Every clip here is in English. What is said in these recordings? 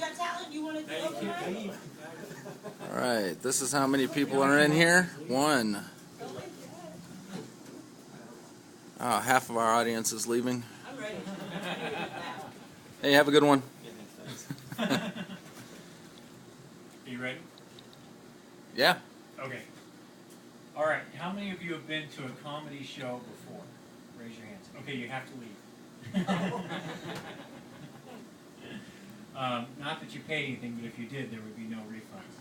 got talent. You want to do it? All right, this is how many people are in here. One. Oh, half of our audience is leaving. I'm ready. Hey, have a good one. Are you ready? Yeah. Okay. All right. How many of you have been to a comedy show before? Raise your hands. Okay, you have to leave. Not that you paid anything, but if you did, there would be no refunds.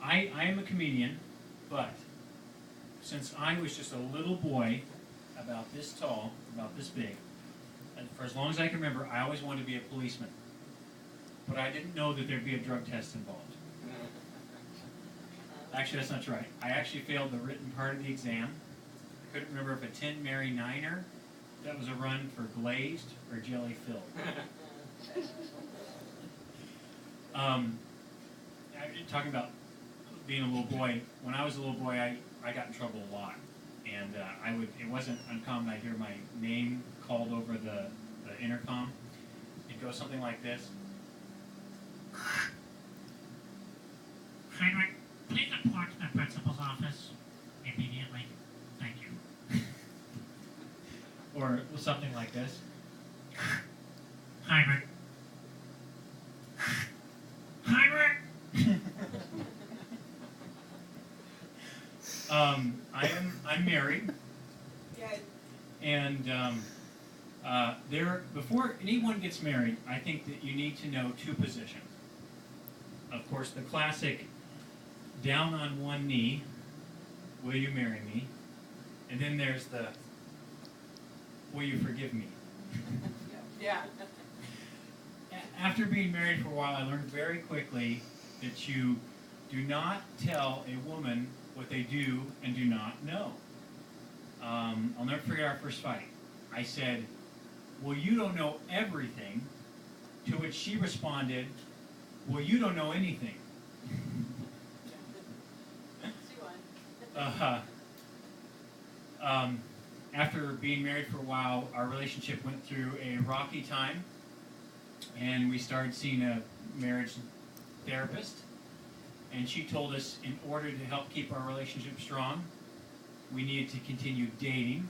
I am a comedian, but since I was just a little boy, about this tall, about this big, and for as long as I can remember, I always wanted to be a policeman. But I didn't know that there'd be a drug test involved. Actually, that's not right. I actually failed the written part of the exam. I couldn't remember if a Tin Mary Niner that was a run for glazed or jelly filled. Talking about being a little boy, when I was a little boy, I got in trouble a lot. And it wasn't uncommon. I'd hear my name called over the intercom. It goes something like this. Heinrich, please report to the principal's office immediately. Thank you. Or something like this. Heinrich. Heinrich! I'm married. And before anyone gets married, I think that you need to know two positions. Of course, the classic down on one knee, will you marry me? And then there's the, will you forgive me? Yeah. After being married for a while, I learned very quickly that you do not tell a woman what they do and do not know. I'll never forget our first fight. I said, well, you don't know everything, to which she responded, well, you don't know anything. After being married for a while, our relationship went through a rocky time, and we started seeing a marriage therapist. And she told us in order to help keep our relationship strong, we needed to continue dating.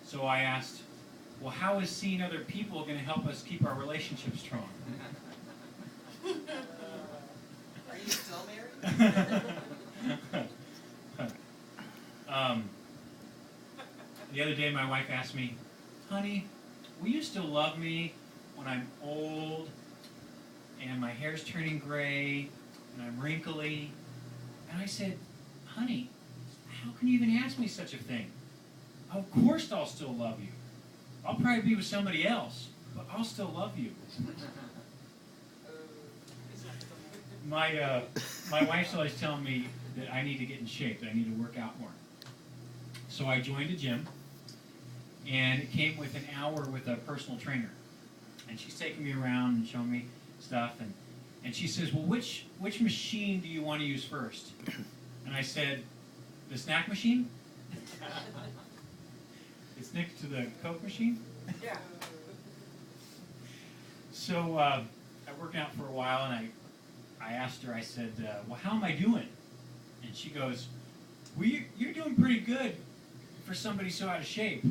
So I asked, well, how is seeing other people going to help us keep our relationship strong? Are you still married? The other day my wife asked me, honey, will you still love me when I'm old and my hair's turning gray and I'm wrinkly? And I said, honey, how can you even ask me such a thing? Of course I'll still love you. I'll probably be with somebody else, but I'll still love you. My wife's always telling me that I need to get in shape, that I need to work out more. So I joined a gym, and it came with an hour with a personal trainer. And she's taking me around and showing me stuff, and she says, well, which machine do you want to use first? And I said, the snack machine? It's next to the Coke machine? Yeah. So I worked out for a while, and I asked her, I said, well, how am I doing? And she goes, well, you're doing pretty good for somebody so out of shape.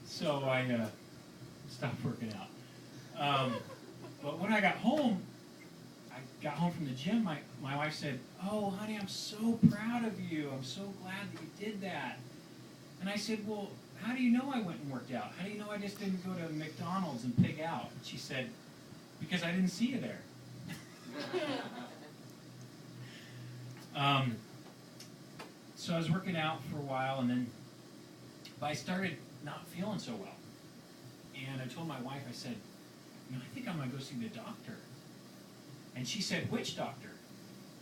So I stopped working out. But when I got home from the gym, my wife said, oh, honey, I'm so proud of you. I'm so glad that you did that. And I said, well, how do you know I went and worked out? How do you know I just didn't go to McDonald's and pig out? And she said, because I didn't see you there. So I was working out for a while, but I started not feeling so well. And I told my wife, I said, I think I'm going to go see the doctor. And she said, which doctor?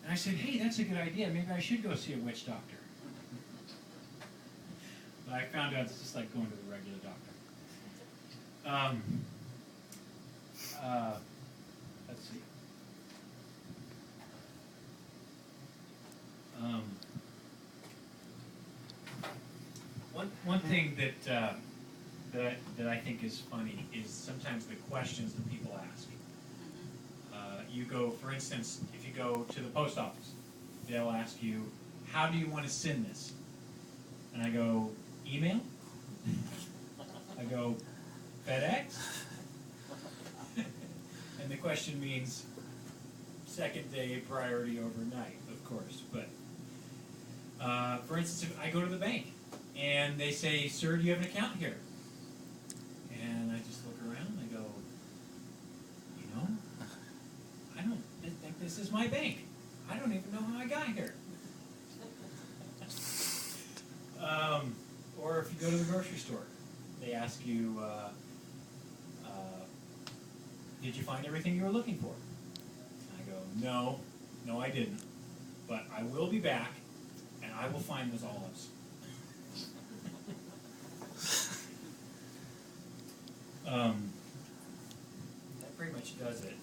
And I said, hey, that's a good idea. Maybe I should go see a witch doctor. But I found out it's just like going to the regular doctor. Let's see. One thing that I think is funny is sometimes the questions that people ask. You go, for instance, if you go to the post office, they'll ask you, how do you want to send this? And I go, email? I go, FedEx? And the question means second day priority overnight, of course. But for instance, if I go to the bank and they say, sir, do you have an account here? And I just look around and I go, you know, I don't think this is my bank. I don't even know how I got here. Or if you go to the grocery store, they ask you, did you find everything you were looking for? I go, no, I didn't. But I will be back, and I will find those olives. That pretty much does it.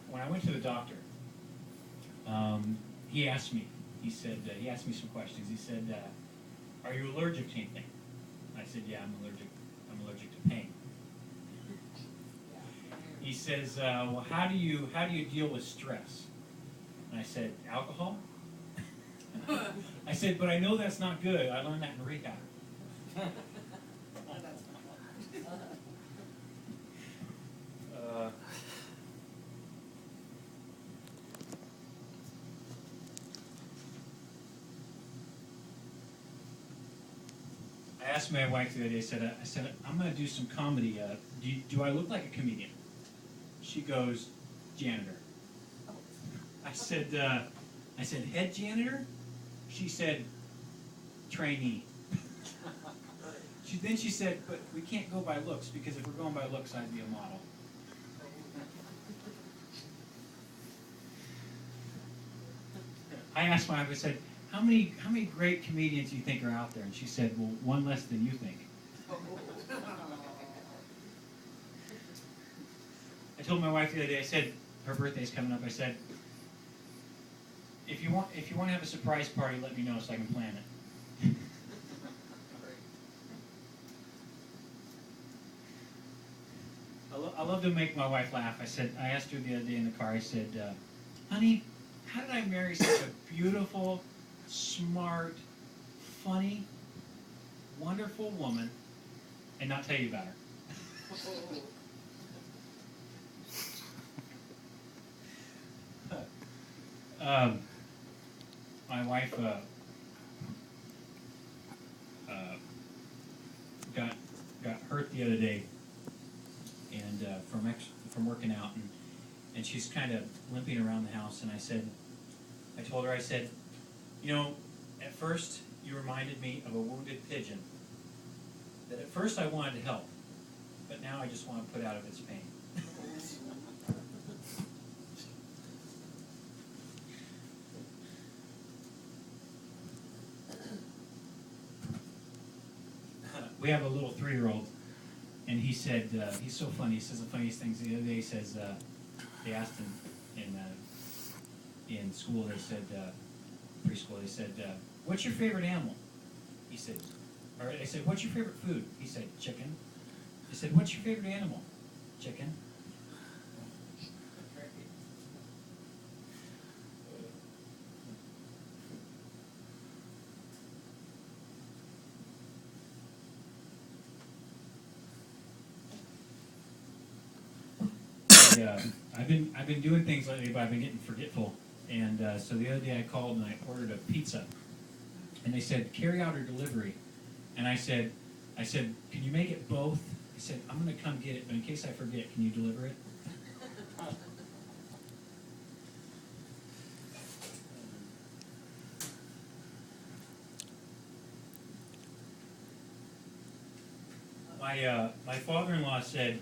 When I went to the doctor, he asked me. He asked me some questions. He said, "Are you allergic to anything?" I said, "Yeah, I'm allergic. I'm allergic to pain." He says, "Well, how do you deal with stress?" And I said, "Alcohol." I said, "But I know that's not good. I learned that in rehab." I asked my wife the other day. I said, I'm going to do some comedy. Do I look like a comedian? She goes, janitor. I said, head janitor? She said, trainee. Then she said, but we can't go by looks, because if we're going by looks, I'd be a model. I asked my wife, I said, how many great comedians do you think are out there? And she said, well, one less than you think. I told my wife the other day, I said, her birthday's coming up, I said, if you want to have a surprise party, let me know so I can plan it. I love to make my wife laugh. I asked her the other day in the car, I said, honey, how did I marry such a beautiful, smart, funny, wonderful woman and not tell you about her? My wife got hurt the other day, and from working out, and she's kind of limping around the house. And I told her, you know, at first you reminded me of a wounded pigeon. That at first I wanted to help, but now I just want to put out of its pain. We have a little 3-year-old, and he said, he's so funny, he says the funniest things. The other day he says, they asked him in school, they said, preschool, they said, what's your favorite animal? He said, or they said, what's your favorite food? He said, chicken. They said, what's your favorite animal? Chicken. I've been doing things lately, but I've been getting forgetful. And so the other day I called and I ordered a pizza, and they said carry out or delivery. And I said, can you make it both? I said, I'm going to come get it, but in case I forget, can you deliver it? My father-in-law said,